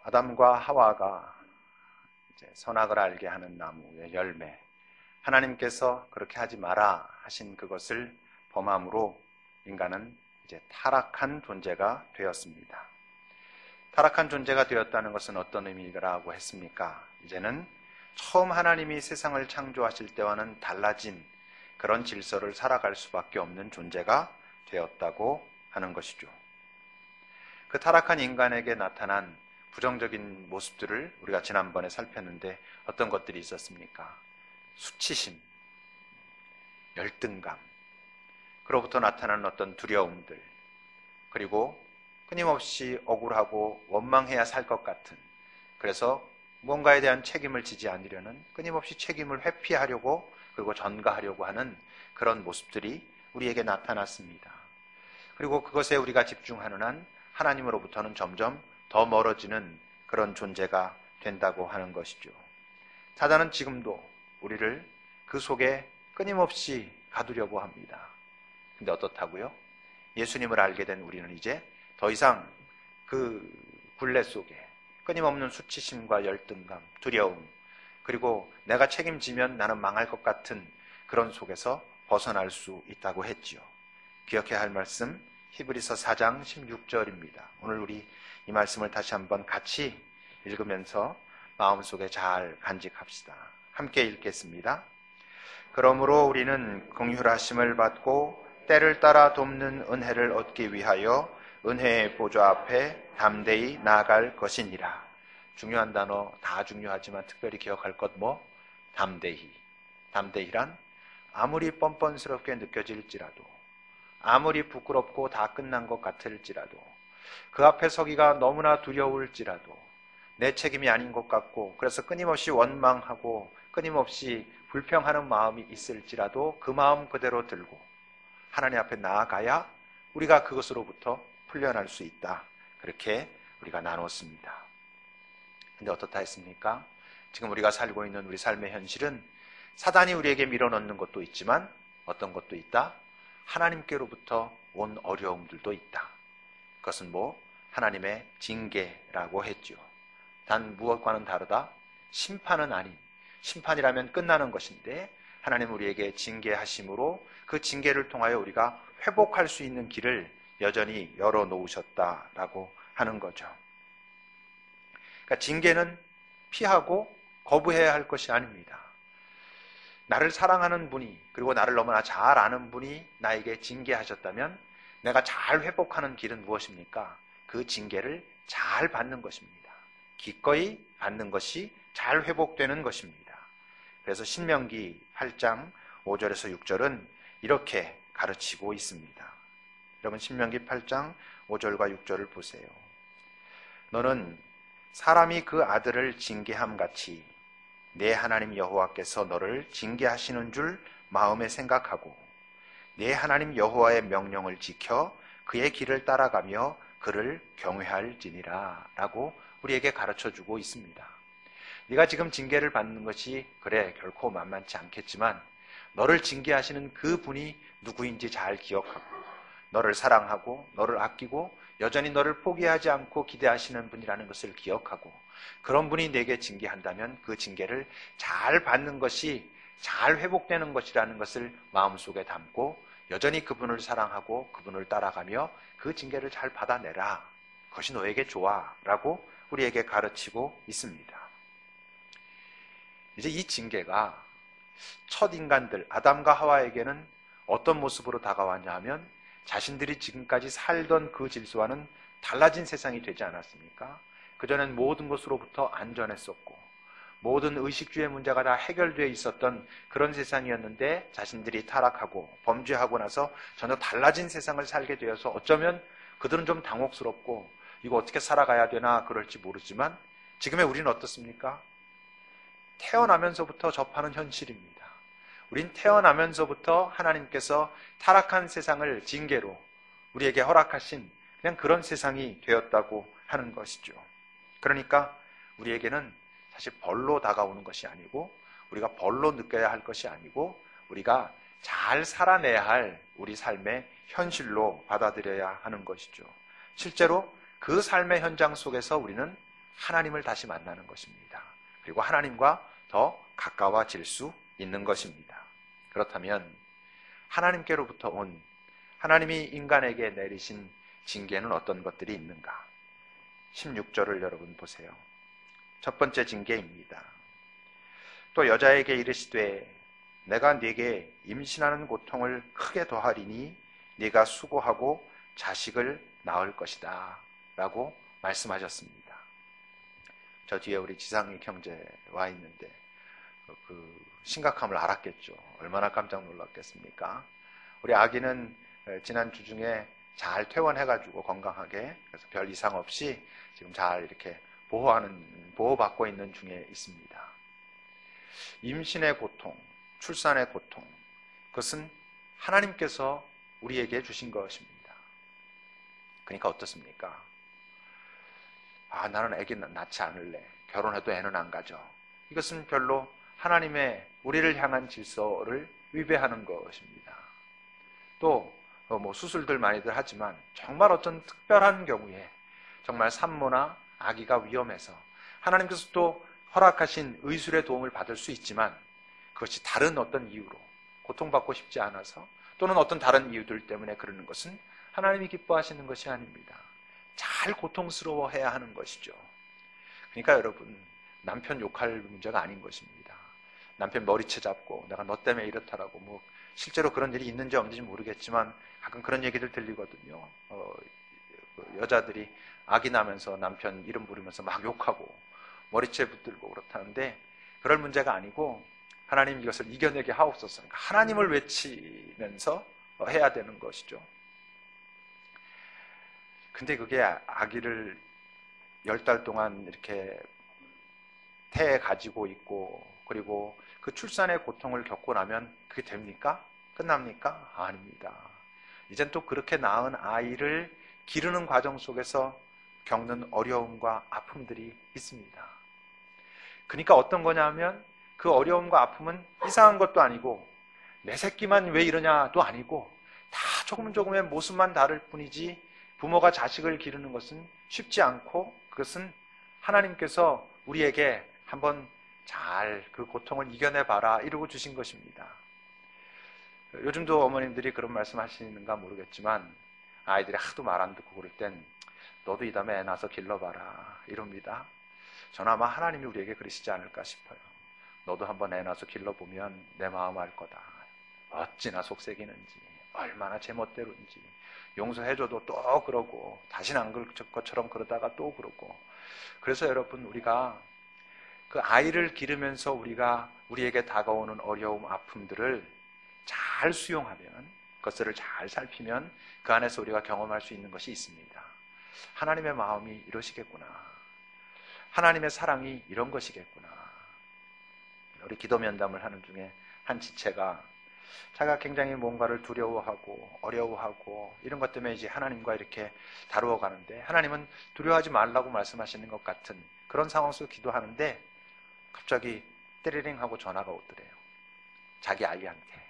아담과 하와가 이제 선악을 알게 하는 나무의 열매, 하나님께서 그렇게 하지 마라 하신 그것을 범함으로 인간은 이제 타락한 존재가 되었습니다. 타락한 존재가 되었다는 것은 어떤 의미라고 했습니까? 이제는 처음 하나님이 세상을 창조하실 때와는 달라진 그런 질서를 살아갈 수밖에 없는 존재가 되었다고 하는 것이죠. 그 타락한 인간에게 나타난 부정적인 모습들을 우리가 지난번에 살폈는데 어떤 것들이 있었습니까? 수치심, 열등감, 그로부터 나타나는 어떤 두려움들, 그리고 끊임없이 억울하고 원망해야 살 것 같은, 그래서 무언가에 대한 책임을 지지 않으려는, 끊임없이 책임을 회피하려고 그리고 전가하려고 하는 그런 모습들이 우리에게 나타났습니다. 그리고 그것에 우리가 집중하는 한 하나님으로부터는 점점 더 멀어지는 그런 존재가 된다고 하는 것이죠. 사단은 지금도 우리를 그 속에 끊임없이 가두려고 합니다. 근데 어떻다고요? 예수님을 알게 된 우리는 이제 더 이상 그 굴레 속에 끊임없는 수치심과 열등감, 두려움, 그리고 내가 책임지면 나는 망할 것 같은 그런 속에서 벗어날 수 있다고 했지요. 기억해야 할 말씀 히브리서 4장 16절입니다. 오늘 우리 이 말씀을 다시 한번 같이 읽으면서 마음속에 잘 간직합시다. 함께 읽겠습니다. 그러므로 우리는 긍휼하심을 받고 때를 따라 돕는 은혜를 얻기 위하여 은혜의 보좌 앞에 담대히 나아갈 것이니라. 중요한 단어, 다 중요하지만 특별히 기억할 것 담대히. 담대히란 아무리 뻔뻔스럽게 느껴질지라도, 아무리 부끄럽고 다 끝난 것 같을지라도, 그 앞에 서기가 너무나 두려울지라도, 내 책임이 아닌 것 같고 그래서 끊임없이 원망하고 끊임없이 불평하는 마음이 있을지라도 그 마음 그대로 들고 하나님 앞에 나아가야 우리가 그것으로부터 풀려날 수 있다. 그렇게 우리가 나눴습니다. 근데 어떻다 했습니까? 지금 우리가 살고 있는 우리 삶의 현실은 사단이 우리에게 밀어넣는 것도 있지만 어떤 것도 있다? 하나님께로부터 온 어려움들도 있다. 그것은 하나님의 징계라고 했죠. 단 무엇과는 다르다? 심판은 아닌, 심판이라면 끝나는 것인데 하나님 우리에게 징계하심으로 그 징계를 통하여 우리가 회복할 수 있는 길을 여전히 열어놓으셨다라고 하는 거죠. 그러니까 징계는 피하고 거부해야 할 것이 아닙니다. 나를 사랑하는 분이, 그리고 나를 너무나 잘 아는 분이 나에게 징계하셨다면 내가 잘 회복하는 길은 무엇입니까? 그 징계를 잘 받는 것입니다. 기꺼이 받는 것이 잘 회복되는 것입니다. 그래서 신명기 8장 5절에서 6절은 이렇게 가르치고 있습니다. 여러분 신명기 8장 5절과 6절을 보세요. 너는 사람이 그 아들을 징계함 같이 내 하나님 여호와께서 너를 징계하시는 줄 마음에 생각하고 내 하나님 여호와의 명령을 지켜 그의 길을 따라가며 그를 경외할지니라 라고 우리에게 가르쳐주고 있습니다. 네가 지금 징계를 받는 것이 그래 결코 만만치 않겠지만 너를 징계하시는 그 분이 누구인지 잘 기억하고 너를 사랑하고 너를 아끼고 여전히 너를 포기하지 않고 기대하시는 분이라는 것을 기억하고 그런 분이 내게 징계한다면 그 징계를 잘 받는 것이 잘 회복되는 것이라는 것을 마음속에 담고 여전히 그분을 사랑하고 그분을 따라가며 그 징계를 잘 받아내라. 그것이 너에게 좋아 라고 우리에게 가르치고 있습니다. 이제 이 징계가 첫 인간들 아담과 하와에게는 어떤 모습으로 다가왔냐 하면 자신들이 지금까지 살던 그 질서와는 달라진 세상이 되지 않았습니까? 그전엔 모든 것으로부터 안전했었고 모든 의식주의 문제가 다 해결되어 있었던 그런 세상이었는데 자신들이 타락하고 범죄하고 나서 전혀 달라진 세상을 살게 되어서 어쩌면 그들은 좀 당혹스럽고 이거 어떻게 살아가야 되나 그럴지 모르지만 지금의 우리는 어떻습니까? 태어나면서부터 접하는 현실입니다. 우린 태어나면서부터 하나님께서 타락한 세상을 징계로 우리에게 허락하신 그냥 그런 세상이 되었다고 하는 것이죠. 그러니까 우리에게는 사실 벌로 다가오는 것이 아니고 우리가 벌로 느껴야 할 것이 아니고 우리가 잘 살아내야 할 우리 삶의 현실로 받아들여야 하는 것이죠. 실제로 그 삶의 현장 속에서 우리는 하나님을 다시 만나는 것입니다. 그리고 하나님과 더 가까워질 수 있는 것입니다. 그렇다면 하나님께로부터 온 하나님이 인간에게 내리신 징계는 어떤 것들이 있는가? 16절을 여러분 보세요. 첫 번째 징계입니다. 또 여자에게 이르시되 내가 네게 임신하는 고통을 크게 더하리니 네가 수고하고 자식을 낳을 것이다 라고 말씀하셨습니다. 저 뒤에 우리 지상의 형제 와 있는데 그 심각함을 알았겠죠. 얼마나 깜짝 놀랐겠습니까? 우리 아기는 지난 주 중에 잘 퇴원해가지고 건강하게, 그래서 별 이상 없이 지금 잘 이렇게 보호받고 있는 중에 있습니다. 임신의 고통, 출산의 고통, 그것은 하나님께서 우리에게 주신 것입니다. 그러니까 어떻습니까? 나는 애기 낳지 않을래. 결혼해도 애는 안 가져. 이것은 별로 하나님의 우리를 향한 질서를 위배하는 것입니다. 또 수술들 많이들 하지만 정말 어떤 특별한 경우에 정말 산모나 아기가 위험해서 하나님께서 또 허락하신 의술의 도움을 받을 수 있지만 그것이 다른 어떤 이유로 고통받고 싶지 않아서 또는 어떤 다른 이유들 때문에 그러는 것은 하나님이 기뻐하시는 것이 아닙니다. 잘 고통스러워해야 하는 것이죠. 그러니까 여러분, 남편 욕할 문제가 아닌 것입니다. 남편 머리채 잡고 내가 너 때문에 이렇다라고 실제로 그런 일이 있는지 없는지 모르겠지만 가끔 그런 얘기들 들리거든요. 여자들이 아기 나면서 남편 이름 부르면서 막 욕하고 머리채 붙들고 그렇다는데 그럴 문제가 아니고 하나님 이것을 이겨내게 하옵소서. 그러니까 하나님을 외치면서 해야 되는 것이죠. 근데 그게 아기를 10달 동안 이렇게 태에 가지고 있고 그리고 그 출산의 고통을 겪고 나면 그게 됩니까? 끝납니까? 아닙니다. 이젠 또 그렇게 낳은 아이를 기르는 과정 속에서 겪는 어려움과 아픔들이 있습니다. 그러니까 어떤 거냐면 그 어려움과 아픔은 이상한 것도 아니고 내 새끼만 왜 이러냐도 아니고 다 조금의 모습만 다를 뿐이지 부모가 자식을 기르는 것은 쉽지 않고 그것은 하나님께서 우리에게 한번 잘 그 고통을 이겨내봐라 이러고 주신 것입니다. 요즘도 어머님들이 그런 말씀 하시는가 모르겠지만 아이들이 하도 말 안 듣고 그럴 땐 너도 이 다음에 애 낳아서 길러봐라 이럽니다. 저는 아마 하나님이 우리에게 그러시지 않을까 싶어요. 너도 한번 애 낳아서 길러보면 내 마음 알 거다. 어찌나 속색이는지 얼마나 제멋대로인지 용서해줘도 또 그러고 다시는 안 그럴 것처럼 그러다가 또 그러고. 그래서 여러분, 우리가 그 아이를 기르면서 우리가 우리에게 다가오는 어려움, 아픔들을 잘 수용하면, 그것들을 잘 살피면 그 안에서 우리가 경험할 수 있는 것이 있습니다. 하나님의 마음이 이러시겠구나. 하나님의 사랑이 이런 것이겠구나. 우리 기도 면담을 하는 중에 한 지체가 자기가 굉장히 뭔가를 두려워하고 어려워하고 이런 것 때문에 이제 하나님과 이렇게 다루어 가는데 하나님은 두려워하지 말라고 말씀하시는 것 같은 그런 상황 속에서 기도하는데 갑자기 때리링 하고 전화가 오더래요. 자기 아이한테.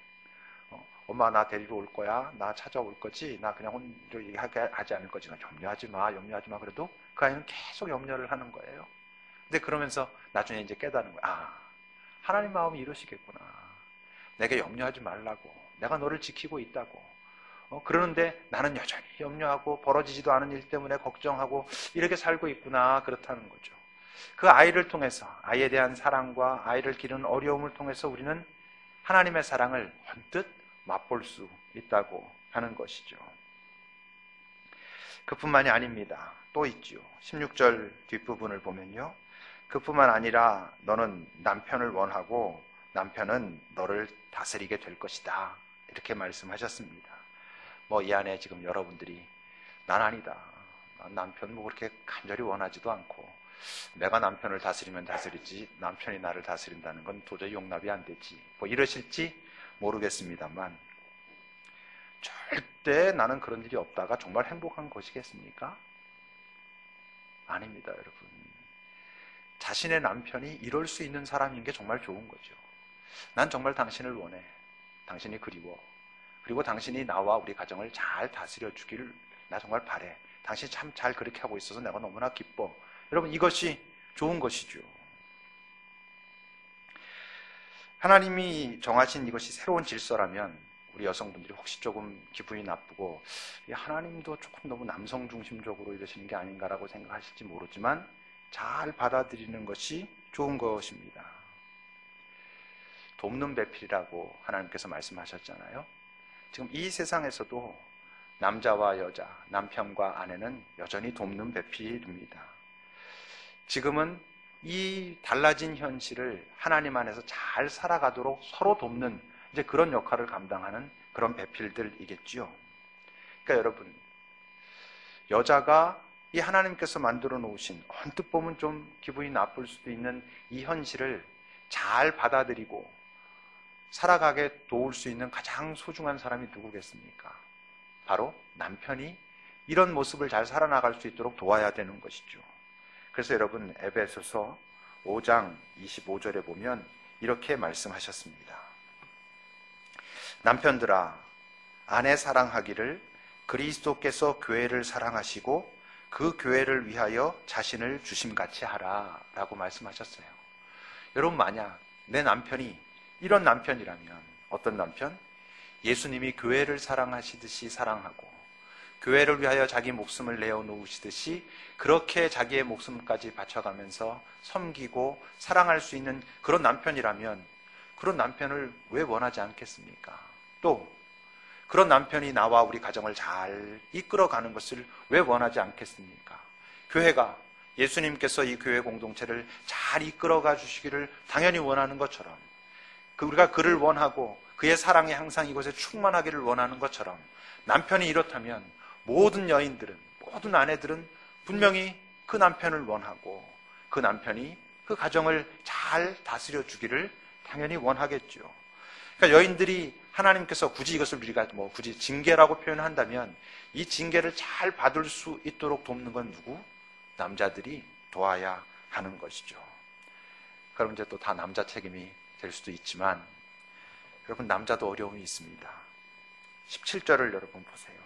엄마 나 데리러 올 거야. 나 찾아올 거지. 나 그냥 혼자 하지 않을 거지. 염려하지 마. 그래도 그 아이는 계속 염려를 하는 거예요. 근데 그러면서 나중에 이제 깨닫는 거야. 하나님 마음이 이러시겠구나. 내게 염려하지 말라고. 내가 너를 지키고 있다고. 그러는데 나는 여전히 염려하고 벌어지지도 않은 일 때문에 걱정하고 이렇게 살고 있구나. 그렇다는 거죠. 그 아이를 통해서, 아이에 대한 사랑과 아이를 기르는 어려움을 통해서 우리는 하나님의 사랑을 언뜻 맛볼 수 있다고 하는 것이죠. 그뿐만이 아닙니다. 또 있죠. 16절 뒷부분을 보면요. 그뿐만 아니라 너는 남편을 원하고 남편은 너를 다스리게 될 것이다. 이렇게 말씀하셨습니다. 이 안에 지금 여러분들이 난 아니다. 난 남편 그렇게 간절히 원하지도 않고 내가 남편을 다스리면 다스리지 남편이 나를 다스린다는 건 도저히 용납이 안 되지. 이러실지 모르겠습니다만 절대 나는 그런 일이 없다가 정말 행복한 것이겠습니까? 아닙니다, 여러분. 자신의 남편이 이럴 수 있는 사람인 게 정말 좋은 거죠. 난 정말 당신을 원해. 당신이 그리워. 그리고 당신이 나와 우리 가정을 잘 다스려 주기를 나 정말 바래. 당신이 참 잘 그렇게 하고 있어서 내가 너무나 기뻐. 여러분, 이것이 좋은 것이죠. 하나님이 정하신 이것이 새로운 질서라면 우리 여성분들이 혹시 조금 기분이 나쁘고 하나님도 조금 너무 남성 중심적으로 이러시는 게 아닌가라고 생각하실지 모르지만 잘 받아들이는 것이 좋은 것입니다. 돕는 배필이라고 하나님께서 말씀하셨잖아요. 지금 이 세상에서도 남자와 여자, 남편과 아내는 여전히 돕는 배필입니다. 지금은 이 달라진 현실을 하나님 안에서 잘 살아가도록 서로 돕는 이제 그런 역할을 감당하는 그런 배필들이겠지요. 그러니까 여러분, 여자가 이 하나님께서 만들어 놓으신 언뜻 보면 좀 기분이 나쁠 수도 있는 이 현실을 잘 받아들이고 살아가게 도울 수 있는 가장 소중한 사람이 누구겠습니까? 바로 남편이 이런 모습을 잘 살아나갈 수 있도록 도와야 되는 것이죠. 그래서 여러분, 에베소서 5장 25절에 보면 이렇게 말씀하셨습니다. 남편들아, 아내 사랑하기를 그리스도께서 교회를 사랑하시고 그 교회를 위하여 자신을 주심같이 하라 라고 말씀하셨어요. 여러분, 만약 내 남편이 이런 남편이라면 어떤 남편? 예수님이 교회를 사랑하시듯이 사랑하고 교회를 위하여 자기 목숨을 내어놓으시듯이 그렇게 자기의 목숨까지 바쳐가면서 섬기고 사랑할 수 있는 그런 남편이라면 그런 남편을 왜 원하지 않겠습니까? 또 그런 남편이 나와 우리 가정을 잘 이끌어가는 것을 왜 원하지 않겠습니까? 교회가 예수님께서 이 교회 공동체를 잘 이끌어가 주시기를 당연히 원하는 것처럼 우리가 그를 원하고 그의 사랑이 항상 이곳에 충만하기를 원하는 것처럼 남편이 이렇다면 모든 여인들은, 모든 아내들은 분명히 그 남편을 원하고 그 남편이 그 가정을 잘 다스려 주기를 당연히 원하겠죠. 그러니까 여인들이 하나님께서 굳이 이것을 우리가 굳이 징계라고 표현한다면 이 징계를 잘 받을 수 있도록 돕는 건 누구? 남자들이 도와야 하는 것이죠. 그럼 이제 또 다 남자 책임이 될 수도 있지만 여러분, 남자도 어려움이 있습니다. 17절을 여러분 보세요.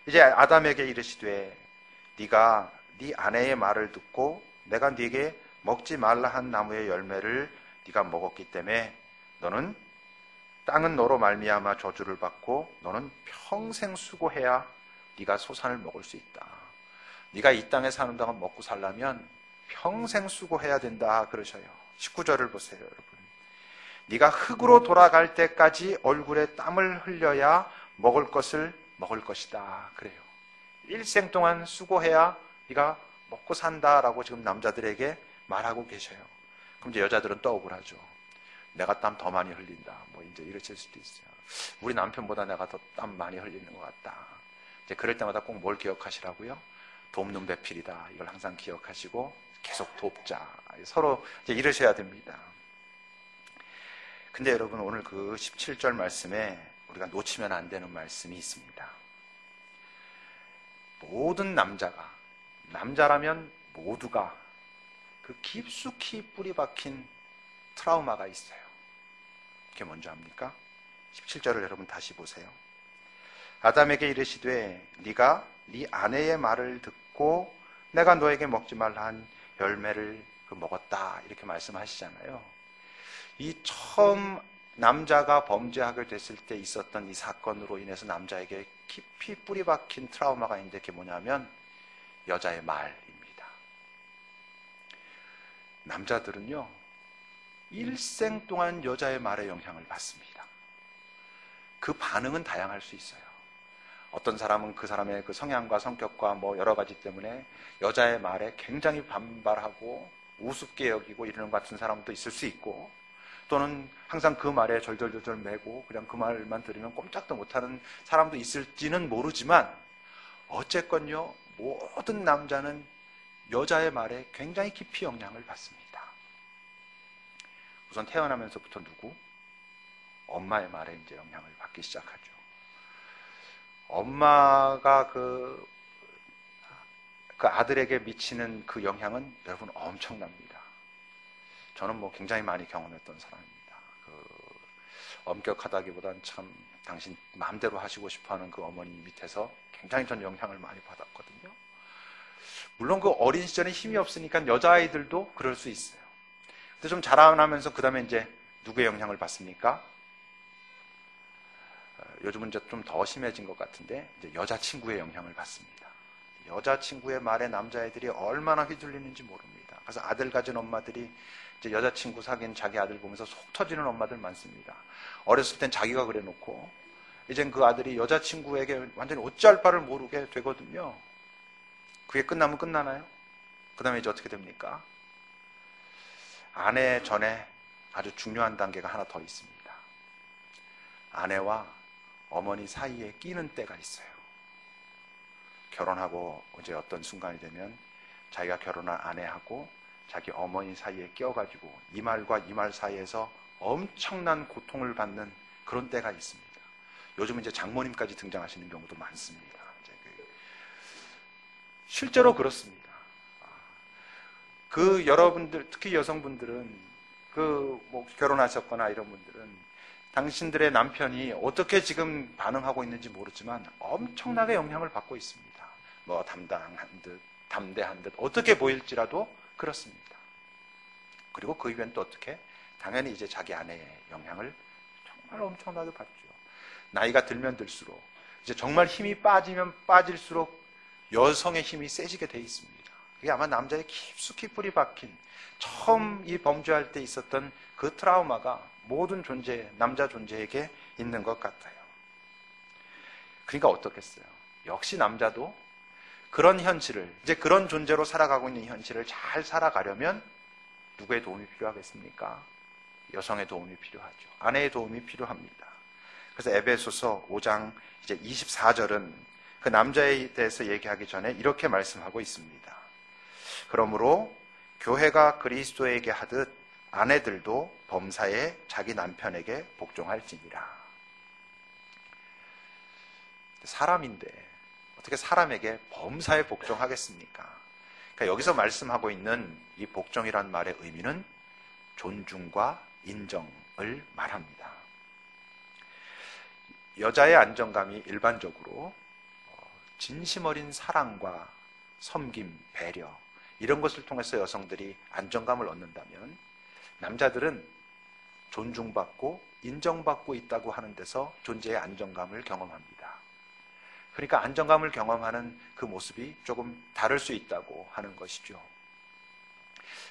이제 아담에게 이르시되 네가 네 아내의 말을 듣고 내가 네게 먹지 말라 한 나무의 열매를 네가 먹었기 때문에 너는 땅은 너로 말미암아 저주를 받고 너는 평생 수고해야 네가 소산을 먹을 수 있다. 네가 이 땅에 사는 동안 먹고 살려면 평생 수고해야 된다 그러셔요. 19절을 보세요, 여러분. 네가 흙으로 돌아갈 때까지 얼굴에 땀을 흘려야 먹을 것을 먹을 것이다 그래요. 일생 동안 수고해야 네가 먹고 산다라고 지금 남자들에게 말하고 계셔요. 그럼 이제 여자들은 또 억울하죠. 내가 땀 더 많이 흘린다. 이제 이러실 수도 있어요. 우리 남편보다 내가 더 땀 많이 흘리는 것 같다. 이제 그럴 때마다 꼭 뭘 기억하시라고요? 돕는 배필이다. 이걸 항상 기억하시고 계속 돕자. 서로 이제 이러셔야 됩니다. 근데 여러분, 오늘 그 17절 말씀에 우리가 놓치면 안 되는 말씀이 있습니다. 모든 남자라면 모두가 그 깊숙이 뿌리 박힌 트라우마가 있어요. 그게 뭔지 압니까? 17절을 여러분 다시 보세요. 아담에게 이르시되 네가 네 아내의 말을 듣고 내가 너에게 먹지 말라 한 열매를 먹었다 이렇게 말씀하시잖아요. 이 처음 남자가 범죄하게 됐을 때 있었던 이 사건으로 인해서 남자에게 깊이 뿌리 박힌 트라우마가 있는데 그게 뭐냐면 여자의 말입니다. 남자들은요, 일생 동안 여자의 말에 영향을 받습니다. 그 반응은 다양할 수 있어요. 어떤 사람은 그 사람의 그 성향과 성격과 여러 가지 때문에 여자의 말에 굉장히 반발하고 우습게 여기고 이러는 것 같은 사람도 있을 수 있고, 또는 항상 그 말에 절절절절 매고 그냥 그 말만 들으면 꼼짝도 못하는 사람도 있을지는 모르지만 어쨌건요, 모든 남자는 여자의 말에 굉장히 깊이 영향을 받습니다. 우선 태어나면서부터 누구? 엄마의 말에 이제 영향을 받기 시작하죠. 엄마가 그 아들에게 미치는 그 영향은 여러분 엄청납니다. 저는 굉장히 많이 경험했던 사람입니다. 엄격하다기보다는 참 당신 마음대로 하시고 싶어하는 그 어머니 밑에서 굉장히 전 영향을 많이 받았거든요. 물론 그 어린 시절에 힘이 없으니까 여자아이들도 그럴 수 있어요. 근데 좀 자라나면서 그 다음에 이제 누구의 영향을 받습니까? 요즘은 이제 좀 더 심해진 것 같은데 이제 여자친구의 영향을 받습니다. 여자친구의 말에 남자애들이 얼마나 휘둘리는지 모릅니다. 그래서 아들 가진 엄마들이 이제 여자친구 사귄 자기 아들 보면서 속 터지는 엄마들 많습니다. 어렸을 땐 자기가 그래 놓고 이젠 그 아들이 여자친구에게 완전히 어찌할 바를 모르게 되거든요. 그게 끝나면 끝나나요? 그 다음에 이제 어떻게 됩니까? 아내 전에 아주 중요한 단계가 하나 더 있습니다. 아내와 어머니 사이에 끼는 때가 있어요. 결혼하고 이제 어떤 순간이 되면 자기가 결혼한 아내하고 자기 어머니 사이에 껴가지고 이 말과 이 말 사이에서 엄청난 고통을 받는 그런 때가 있습니다. 요즘 이제 장모님까지 등장하시는 경우도 많습니다. 실제로 그렇습니다. 그 여러분들, 특히 여성분들은 뭐 결혼하셨거나 이런 분들은 당신들의 남편이 어떻게 지금 반응하고 있는지 모르지만 엄청나게 영향을 받고 있습니다. 뭐 담대한 듯 어떻게 보일지라도 그렇습니다. 그리고 그 이후엔 또 어떻게? 당연히 이제 자기 아내의 영향을 정말 엄청나게 받죠. 나이가 들면 들수록 이제 정말 힘이 빠지면 빠질수록 여성의 힘이 세지게 돼 있습니다. 그게 아마 남자의 깊숙이 뿌리 박힌 처음 이 범죄할 때 있었던 그 트라우마가 모든 남자 존재에게 있는 것 같아요. 그러니까 어떻겠어요? 역시 남자도 그런 현실을, 이제 그런 존재로 살아가고 있는 현실을 잘 살아가려면 누구의 도움이 필요하겠습니까? 여성의 도움이 필요하죠. 아내의 도움이 필요합니다. 그래서 에베소서 5장 이제 24절은 그 남자에 대해서 얘기하기 전에 이렇게 말씀하고 있습니다. 그러므로 교회가 그리스도에게 하듯 아내들도 범사에 자기 남편에게 복종할지니라. 사람인데 어떻게 사람에게 범사에 복종하겠습니까? 그러니까 여기서 말씀하고 있는 이 복종이란 말의 의미는 존중과 인정을 말합니다. 여자의 안정감이 일반적으로 진심 어린 사랑과 섬김, 배려 이런 것을 통해서 여성들이 안정감을 얻는다면 남자들은 존중받고 인정받고 있다고 하는 데서 존재의 안정감을 경험합니다. 그러니까 안정감을 경험하는 그 모습이 조금 다를 수 있다고 하는 것이죠.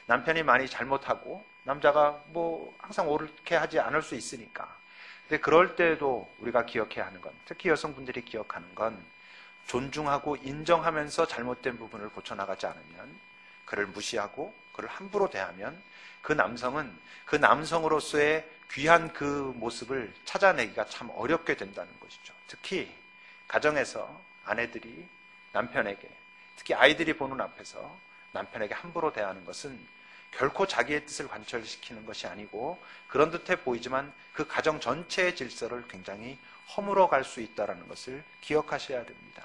남편이 많이 잘못하고 남자가 뭐 항상 옳게 하지 않을 수 있으니까. 근데 그럴 때도 우리가 기억해야 하는 건, 특히 여성분들이 기억하는 건 존중하고 인정하면서 잘못된 부분을 고쳐나가지 않으면, 그를 무시하고 그를 함부로 대하면 그 남성은 그 남성으로서의 귀한 그 모습을 찾아내기가 참 어렵게 된다는 것이죠. 특히 가정에서 아내들이 남편에게, 특히 아이들이 보는 앞에서 남편에게 함부로 대하는 것은 결코 자기의 뜻을 관철시키는 것이 아니고 그런 듯해 보이지만 그 가정 전체의 질서를 굉장히 허물어 갈 수 있다는 것을 기억하셔야 됩니다.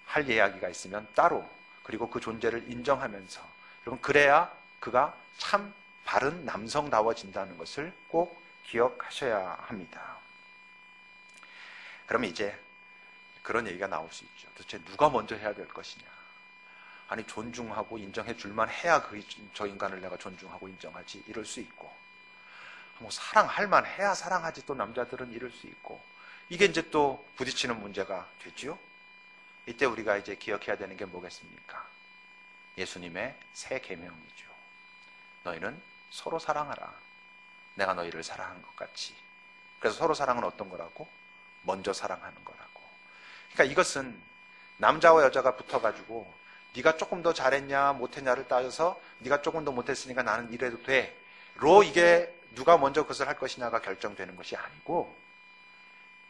할 이야기가 있으면 따로, 그리고 그 존재를 인정하면서, 여러분 그래야 그가 참 바른 남성다워진다는 것을 꼭 기억하셔야 합니다. 그러면 이제 그런 얘기가 나올 수 있죠. 도대체 누가 먼저 해야 될 것이냐. 아니 존중하고 인정해 줄만 해야 저 인간을 내가 존중하고 인정하지, 이럴 수 있고, 뭐 사랑할 만 해야 사랑하지, 또 남자들은 이럴 수 있고, 이게 이제 또 부딪히는 문제가 되지요. 이때 우리가 이제 기억해야 되는 게 뭐겠습니까? 예수님의 새 계명이죠. 너희는 서로 사랑하라. 내가 너희를 사랑한 것 같이. 그래서 서로 사랑은 어떤 거라고? 먼저 사랑하는 거라고. 그러니까 이것은 남자와 여자가 붙어가지고 네가 조금 더 잘했냐 못했냐를 따져서 네가 조금 더 못했으니까 나는 이래도 돼 로, 이게 누가 먼저 그것을 할 것이냐가 결정되는 것이 아니고,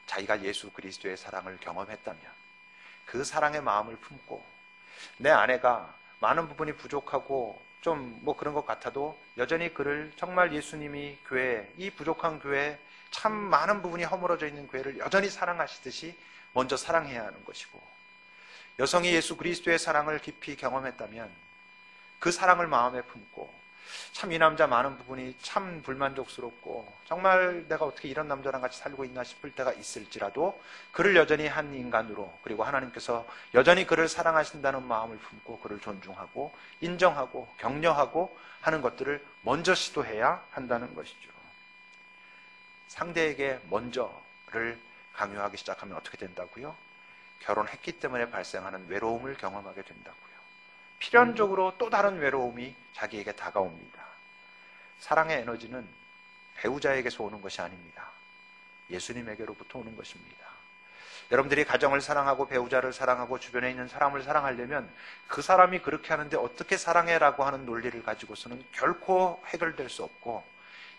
자기가 예수 그리스도의 사랑을 경험했다면 그 사랑의 마음을 품고, 내 아내가 많은 부분이 부족하고 좀 뭐 그런 것 같아도 여전히 그를 정말 예수님이 교회, 이 부족한 교회, 참 많은 부분이 허물어져 있는 교회를 여전히 사랑하시듯이 먼저 사랑해야 하는 것이고, 여성이 예수 그리스도의 사랑을 깊이 경험했다면 그 사랑을 마음에 품고 참 이 남자 많은 부분이 참 불만족스럽고 정말 내가 어떻게 이런 남자랑 같이 살고 있나 싶을 때가 있을지라도 그를 여전히 한 인간으로, 그리고 하나님께서 여전히 그를 사랑하신다는 마음을 품고 그를 존중하고 인정하고 격려하고 하는 것들을 먼저 시도해야 한다는 것이죠. 상대에게 먼저를 강요하기 시작하면 어떻게 된다고요? 결혼했기 때문에 발생하는 외로움을 경험하게 된다고요. 필연적으로 또 다른 외로움이 자기에게 다가옵니다. 사랑의 에너지는 배우자에게서 오는 것이 아닙니다. 예수님에게로부터 오는 것입니다. 여러분들이 가정을 사랑하고 배우자를 사랑하고 주변에 있는 사람을 사랑하려면 그 사람이 그렇게 하는데 어떻게 사랑해라고 하는 논리를 가지고서는 결코 해결될 수 없고,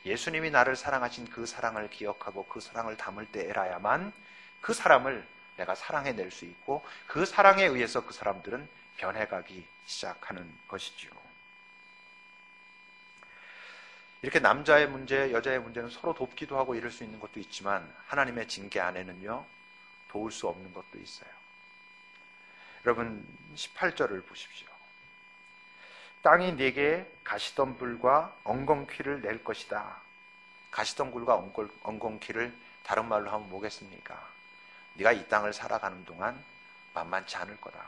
예수님이 나를 사랑하신 그 사랑을 기억하고 그 사랑을 담을 때에라야만 그 사람을 내가 사랑해낼 수 있고, 그 사랑에 의해서 그 사람들은 변해가기 시작하는 것이지요. 이렇게 남자의 문제, 여자의 문제는 서로 돕기도 하고 이럴 수 있는 것도 있지만, 하나님의 징계 안에는요, 도울 수 없는 것도 있어요. 여러분 18절을 보십시오. 땅이 네게 가시덤불과 엉겅퀴를 낼 것이다. 가시덤불과 엉겅퀴를 다른 말로 하면 뭐겠습니까? 네가 이 땅을 살아가는 동안 만만치 않을 거다.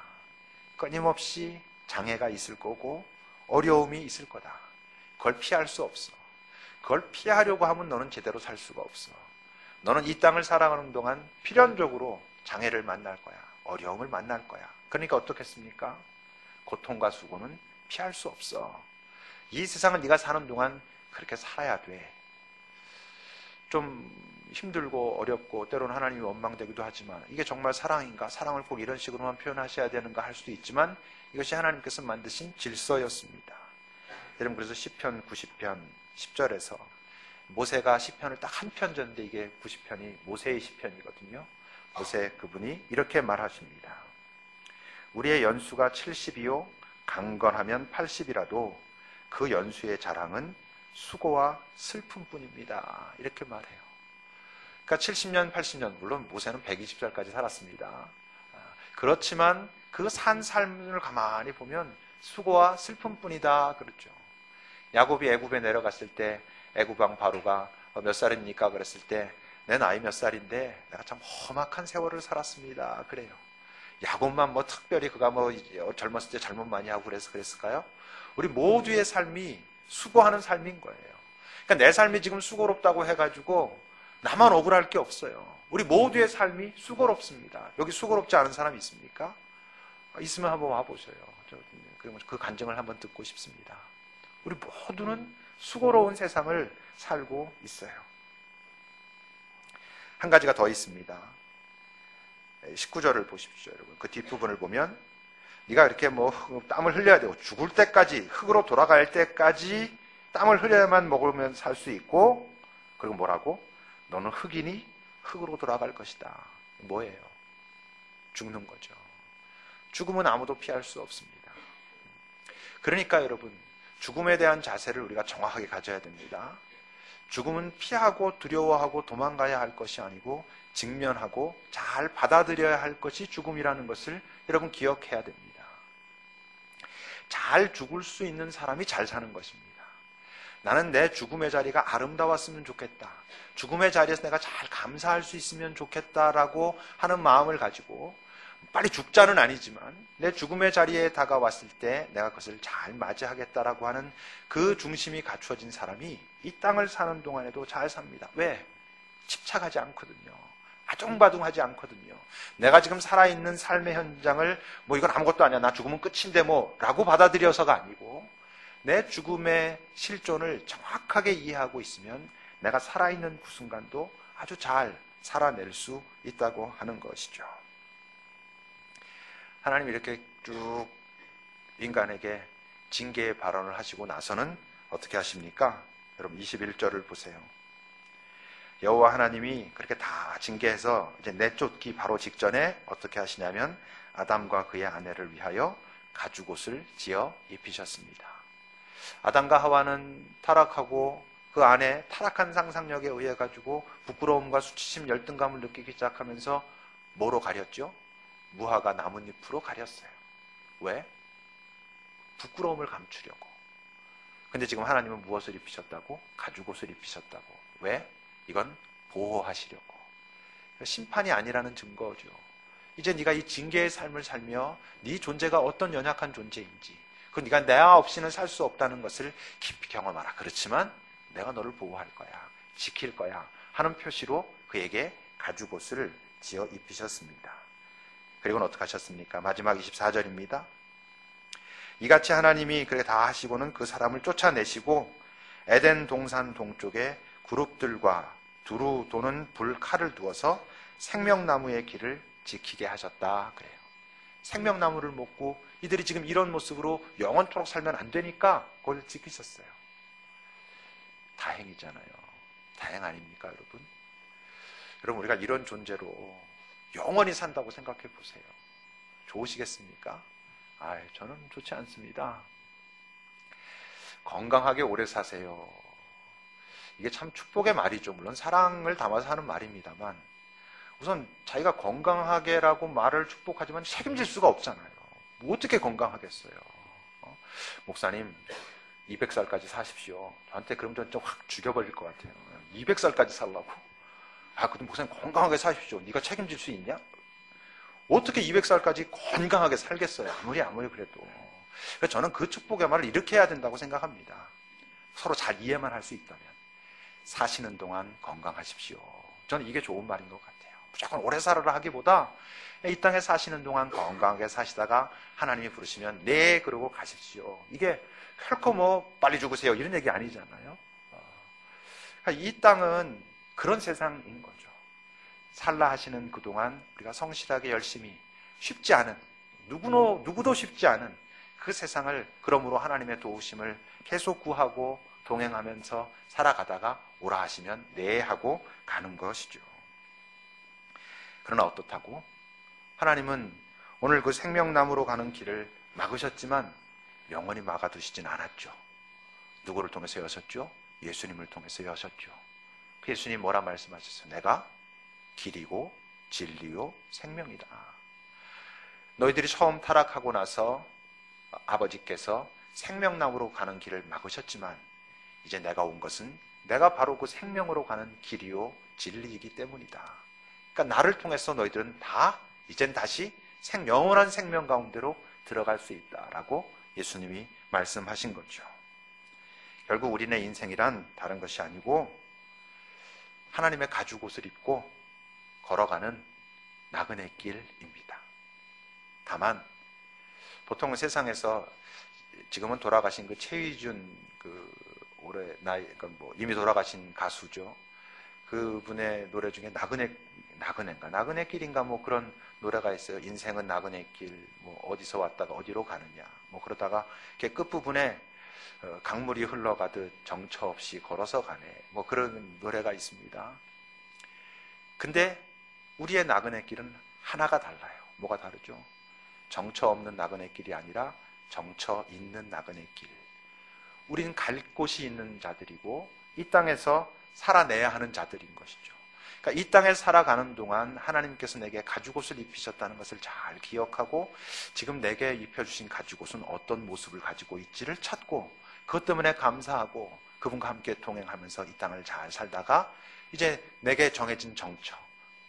끊임없이 장애가 있을 거고 어려움이 있을 거다. 그걸 피할 수 없어. 그걸 피하려고 하면 너는 제대로 살 수가 없어. 너는 이 땅을 살아가는 동안 필연적으로 장애를 만날 거야. 어려움을 만날 거야. 그러니까 어떻겠습니까? 고통과 수고는 피할 수 없어. 이 세상을 네가 사는 동안 그렇게 살아야 돼. 좀 힘들고 어렵고 때로는 하나님이 원망되기도 하지만, 이게 정말 사랑인가? 사랑을 꼭 이런 식으로만 표현하셔야 되는가 할 수도 있지만, 이것이 하나님께서 만드신 질서였습니다. 여러분, 그래서 시편 90편 10절에서 모세가 시편을 딱 한 편 졌는데 이게 90편이 모세의 시편이거든요. 모세 그분이 이렇게 말하십니다. 우리의 연수가 70이요 강건하면 80이라도 그 연수의 자랑은 수고와 슬픔뿐입니다. 이렇게 말해요. 그러니까 70년, 80년, 물론 모세는 120살까지 살았습니다. 그렇지만 그 산 삶을 가만히 보면 수고와 슬픔뿐이다 그랬죠. 야곱이 애굽에 내려갔을 때 애굽 왕 바로가 몇 살입니까? 그랬을 때 내 나이 몇 살인데 내가 참 험악한 세월을 살았습니다. 그래요. 야곱만 뭐 특별히 그가 뭐 젊었을 때 잘못 많이 하고 그랬을까요? 우리 모두의 삶이 수고하는 삶인 거예요. 그러니까 내 삶이 지금 수고롭다고 해가지고 나만 억울할 게 없어요. 우리 모두의 삶이 수고롭습니다. 여기 수고롭지 않은 사람이 있습니까? 있으면 한번 와보세요. 그 간증을 한번 듣고 싶습니다. 우리 모두는 수고로운 세상을 살고 있어요. 한 가지가 더 있습니다. 19절을 보십시오, 여러분. 그 뒷부분을 보면 네가 이렇게 뭐 땀을 흘려야 되고 죽을 때까지, 흙으로 돌아갈 때까지 땀을 흘려야만 먹으면 살 수 있고, 그리고 뭐라고? 너는 흙이니 흙으로 돌아갈 것이다. 뭐예요? 죽는 거죠. 죽음은 아무도 피할 수 없습니다. 그러니까 여러분, 죽음에 대한 자세를 우리가 정확하게 가져야 됩니다. 죽음은 피하고 두려워하고 도망가야 할 것이 아니고 직면하고 잘 받아들여야 할 것이 죽음이라는 것을 여러분 기억해야 됩니다. 잘 죽을 수 있는 사람이 잘 사는 것입니다. 나는 내 죽음의 자리가 아름다웠으면 좋겠다. 죽음의 자리에서 내가 잘 감사할 수 있으면 좋겠다라고 하는 마음을 가지고, 빨리 죽자는 아니지만 내 죽음의 자리에 다가왔을 때 내가 그것을 잘 맞이하겠다라고 하는 그 중심이 갖추어진 사람이 이 땅을 사는 동안에도 잘 삽니다. 왜? 집착하지 않거든요. 아둥바둥하지 않거든요. 내가 지금 살아있는 삶의 현장을 뭐 이건 아무것도 아니야, 나 죽으면 끝인데 뭐 라고 받아들여서가 아니고, 내 죽음의 실존을 정확하게 이해하고 있으면 내가 살아있는 그 순간도 아주 잘 살아낼 수 있다고 하는 것이죠. 하나님이 이렇게 쭉 인간에게 징계의 발언을 하시고 나서는 어떻게 하십니까? 여러분 21절을 보세요. 여호와 하나님이 그렇게 다 징계해서 이제 내쫓기 바로 직전에 어떻게 하시냐면 아담과 그의 아내를 위하여 가죽옷을 지어 입히셨습니다. 아담과 하와는 타락하고 그 안에 타락한 상상력에 의해 가지고 부끄러움과 수치심, 열등감을 느끼기 시작하면서 뭐로 가렸죠? 무화과 나뭇잎으로 가렸어요. 왜? 부끄러움을 감추려고. 근데 지금 하나님은 무엇을 입히셨다고? 가죽옷을 입히셨다고. 왜? 이건 보호하시려고. 심판이 아니라는 증거죠. 이제 네가 이 징계의 삶을 살며 네 존재가 어떤 연약한 존재인지, 그 네가 내가 없이는 살 수 없다는 것을 깊이 경험하라. 그렇지만 내가 너를 보호할 거야, 지킬 거야 하는 표시로 그에게 가죽옷을 지어 입히셨습니다. 그리고는 어떻게 하셨습니까? 마지막 24절입니다. 이같이 하나님이 그래 다 하시고는 그 사람을 쫓아내시고 에덴 동산 동쪽에 그룹들과 두루 도는 불칼을 두어서 생명나무의 길을 지키게 하셨다 그래요. 생명나무를 먹고 이들이 지금 이런 모습으로 영원토록 살면 안 되니까 그걸 지키셨어요. 다행이잖아요. 다행 아닙니까, 여러분? 여러분, 우리가 이런 존재로 영원히 산다고 생각해 보세요. 좋으시겠습니까? 저는 좋지 않습니다. 건강하게 오래 사세요. 이게 참 축복의 말이죠. 물론 사랑을 담아서 하는 말입니다만, 우선 자기가 건강하게라고 말을 축복하지만 책임질 수가 없잖아요. 뭐 어떻게 건강하겠어요? 목사님 200살까지 사십시오. 저한테 그러면 좀 확 죽여버릴 것 같아요. 200살까지 살라고? 근데 목사님 건강하게 사십시오. 네가 책임질 수 있냐? 어떻게 200살까지 건강하게 살겠어요? 아무리 그래도. 그래서 저는 그 축복의 말을 이렇게 해야 된다고 생각합니다. 서로 잘 이해만 할 수 있다면. 사시는 동안 건강하십시오. 저는 이게 좋은 말인 것 같아요. 무조건 오래 살아라 하기보다 이 땅에 사시는 동안 건강하게 사시다가 하나님이 부르시면 네 그러고 가십시오. 이게 결코 뭐 빨리 죽으세요 이런 얘기 아니잖아요. 이 땅은 그런 세상인 거죠. 살라 하시는 그동안 우리가 성실하게 열심히 쉽지 않은, 누구도 쉽지 않은 그 세상을 그러므로 하나님의 도우심을 계속 구하고 동행하면서 살아가다가 오라 하시면 네 하고 가는 것이죠. 그러나 어떻다고? 하나님은 오늘 그 생명나무로 가는 길을 막으셨지만 영원히 막아두시진 않았죠. 누구를 통해서 여셨죠? 예수님을 통해서 여셨죠. 그 예수님 뭐라 말씀하셨어요? 내가 길이고 진리요 생명이다. 너희들이 처음 타락하고 나서 아버지께서 생명나무로 가는 길을 막으셨지만 이제 내가 온 것은 내가 바로 그 생명으로 가는 길이요 진리이기 때문이다. 그러니까 나를 통해서 너희들은 다 이젠 다시 영원한 생명 가운데로 들어갈 수 있다라고 예수님이 말씀하신 거죠. 결국 우리네 인생이란 다른 것이 아니고 하나님의 가죽옷을 입고 걸어가는 나그네 길입니다. 다만 보통 세상에서 지금은 돌아가신 그 최희준 올해 이미 돌아가신 가수죠. 그분의 노래 중에 나그네 길인가 뭐 그런 노래가 있어요. 인생은 나그네 길, 뭐 어디서 왔다가 어디로 가느냐. 뭐 그러다가 이렇게 끝부분에 강물이 흘러가듯 정처 없이 걸어서 가네. 뭐 그런 노래가 있습니다. 근데 우리의 나그네 길은 하나가 달라요. 뭐가 다르죠? 정처 없는 나그네 길이 아니라 정처 있는 나그네 길. 우리는 갈 곳이 있는 자들이고 이 땅에서 살아내야 하는 자들인 것이죠. 그러니까 이 땅에 살아가는 동안 하나님께서 내게 가죽옷을 입히셨다는 것을 잘 기억하고 지금 내게 입혀주신 가죽옷은 어떤 모습을 가지고 있지를 찾고 그것 때문에 감사하고 그분과 함께 동행하면서 이 땅을 잘 살다가 이제 내게 정해진 정처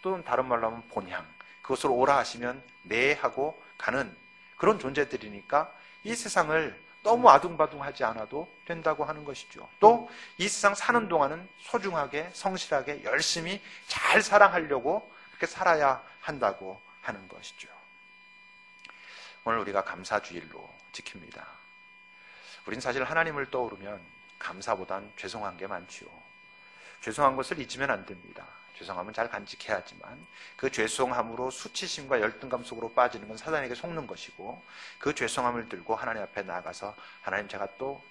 또는 다른 말로 하면 본향 그것으로 오라 하시면 네 하고 가는 그런 존재들이니까 이 세상을 너무 아둥바둥하지 않아도 된다고 하는 것이죠. 또 이 세상 사는 동안은 소중하게 성실하게 열심히 잘 사랑하려고 그렇게 살아야 한다고 하는 것이죠. 오늘 우리가 감사주일로 지킵니다. 우린 사실 하나님을 떠오르면 감사보단 죄송한 게 많지요. 죄송한 것을 잊으면 안 됩니다. 죄송함은 잘 간직해야지만 그 죄송함으로 수치심과 열등감 속으로 빠지는 건 사단에게 속는 것이고 그 죄송함을 들고 하나님 앞에 나아가서 하나님 제가 또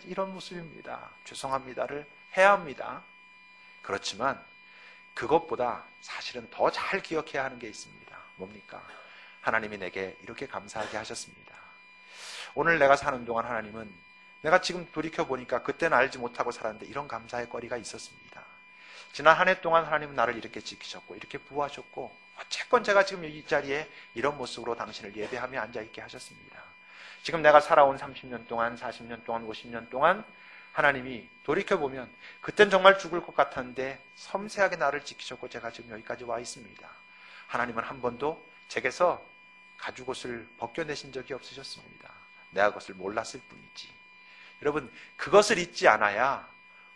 이런 모습입니다. 죄송합니다를 해야 합니다. 그렇지만 그것보다 사실은 더 잘 기억해야 하는 게 있습니다. 뭡니까? 하나님이 내게 이렇게 감사하게 하셨습니다. 오늘 내가 사는 동안 하나님은 내가 지금 돌이켜보니까 그때는 알지 못하고 살았는데 이런 감사의 거리가 있었습니다. 지난 한 해 동안 하나님은 나를 이렇게 지키셨고 이렇게 보호하셨고 어쨌건 제가 지금 이 자리에 이런 모습으로 당신을 예배하며 앉아있게 하셨습니다. 지금 내가 살아온 30년 동안, 40년 동안, 50년 동안 하나님이 돌이켜보면 그땐 정말 죽을 것 같았는데 섬세하게 나를 지키셨고 제가 지금 여기까지 와 있습니다. 하나님은 한 번도 제게서 가죽옷을 벗겨내신 적이 없으셨습니다. 내가 그것을 몰랐을 뿐이지. 여러분, 그것을 잊지 않아야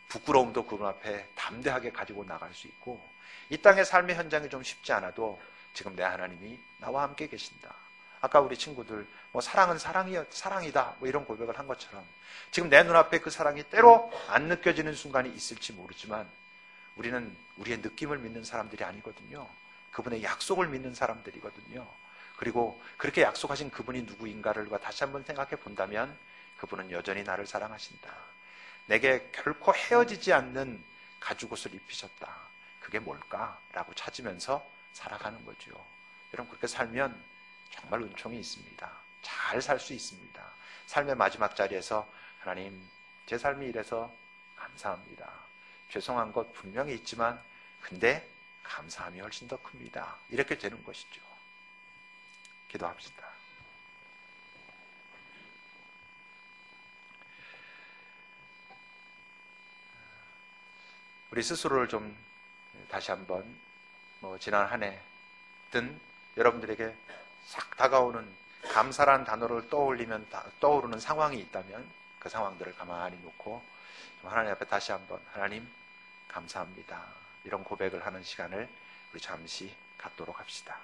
부끄러움도 그분 앞에 담대하게 가지고 나갈 수 있고, 이 땅의 삶의 현장이 좀 쉽지 않아도 지금 내 하나님이 나와 함께 계신다. 아까 우리 친구들 사랑은 사랑이다 이런 고백을 한 것처럼 지금 내 눈앞에 그 사랑이 때로 안 느껴지는 순간이 있을지 모르지만 우리는 우리의 느낌을 믿는 사람들이 아니거든요. 그분의 약속을 믿는 사람들이거든요. 그리고 그렇게 약속하신 그분이 누구인가를 다시 한번 생각해 본다면 그분은 여전히 나를 사랑하신다. 내게 결코 헤어지지 않는 가죽옷을 입히셨다. 그게 뭘까? 라고 찾으면서 살아가는 거죠. 여러분, 그렇게 살면 정말 은총이 있습니다. 잘 살 수 있습니다. 삶의 마지막 자리에서 하나님, 제 삶이 이래서 감사합니다. 죄송한 것 분명히 있지만 근데 감사함이 훨씬 더 큽니다. 이렇게 되는 것이죠. 기도합시다. 우리 스스로를 좀 다시 한번 지난 한 해든 여러분들에게 싹 다가오는 감사라는 단어를 떠올리면 떠오르는 상황이 있다면 그 상황들을 가만히 놓고 좀 하나님 앞에 다시 한번 하나님 감사합니다. 이런 고백을 하는 시간을 우리 잠시 갖도록 합시다.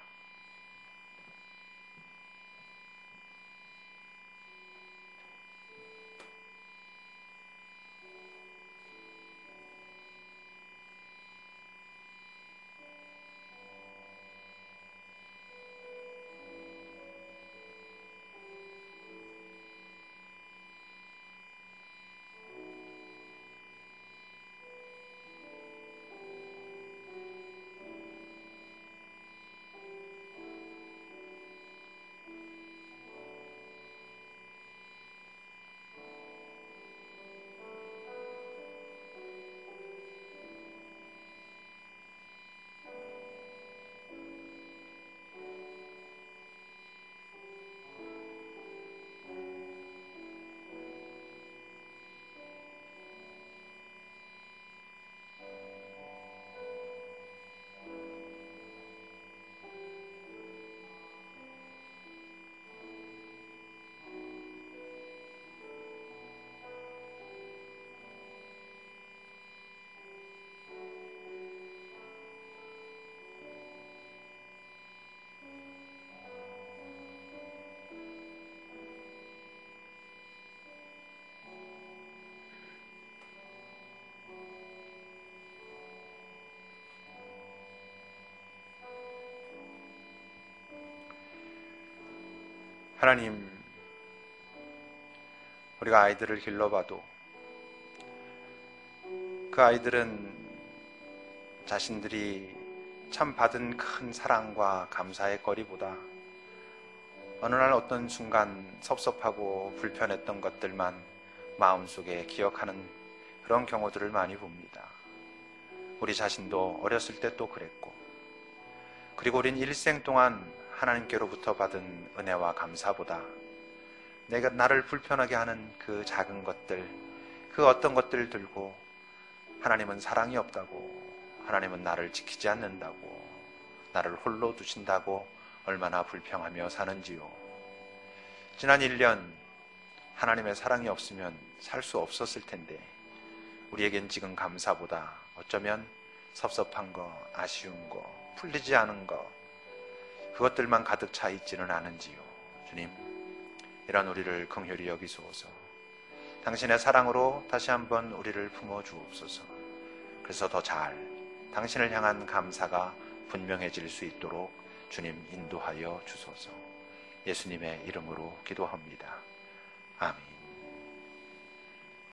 하나님, 우리가 아이들을 길러봐도 그 아이들은 자신들이 참 받은 큰 사랑과 감사의 거리보다 어느 날 어떤 순간 섭섭하고 불편했던 것들만 마음속에 기억하는 그런 경우들을 많이 봅니다. 우리 자신도 어렸을 때 또 그랬고, 그리고 우린 일생 동안 하나님께로부터 받은 은혜와 감사보다 내가 나를 불편하게 하는 그 작은 것들, 그 어떤 것들을 들고 하나님은 사랑이 없다고, 하나님은 나를 지키지 않는다고, 나를 홀로 두신다고 얼마나 불평하며 사는지요. 지난 1년 하나님의 사랑이 없으면 살 수 없었을 텐데 우리에겐 지금 감사보다 어쩌면 섭섭한 거, 아쉬운 거, 풀리지 않은 거, 그것들만 가득 차 있지는 않은지요. 주님, 이런 우리를 긍휼히 여기소서. 당신의 사랑으로 다시 한번 우리를 품어주옵소서. 그래서 더 잘 당신을 향한 감사가 분명해질 수 있도록 주님 인도하여 주소서. 예수님의 이름으로 기도합니다. 아멘.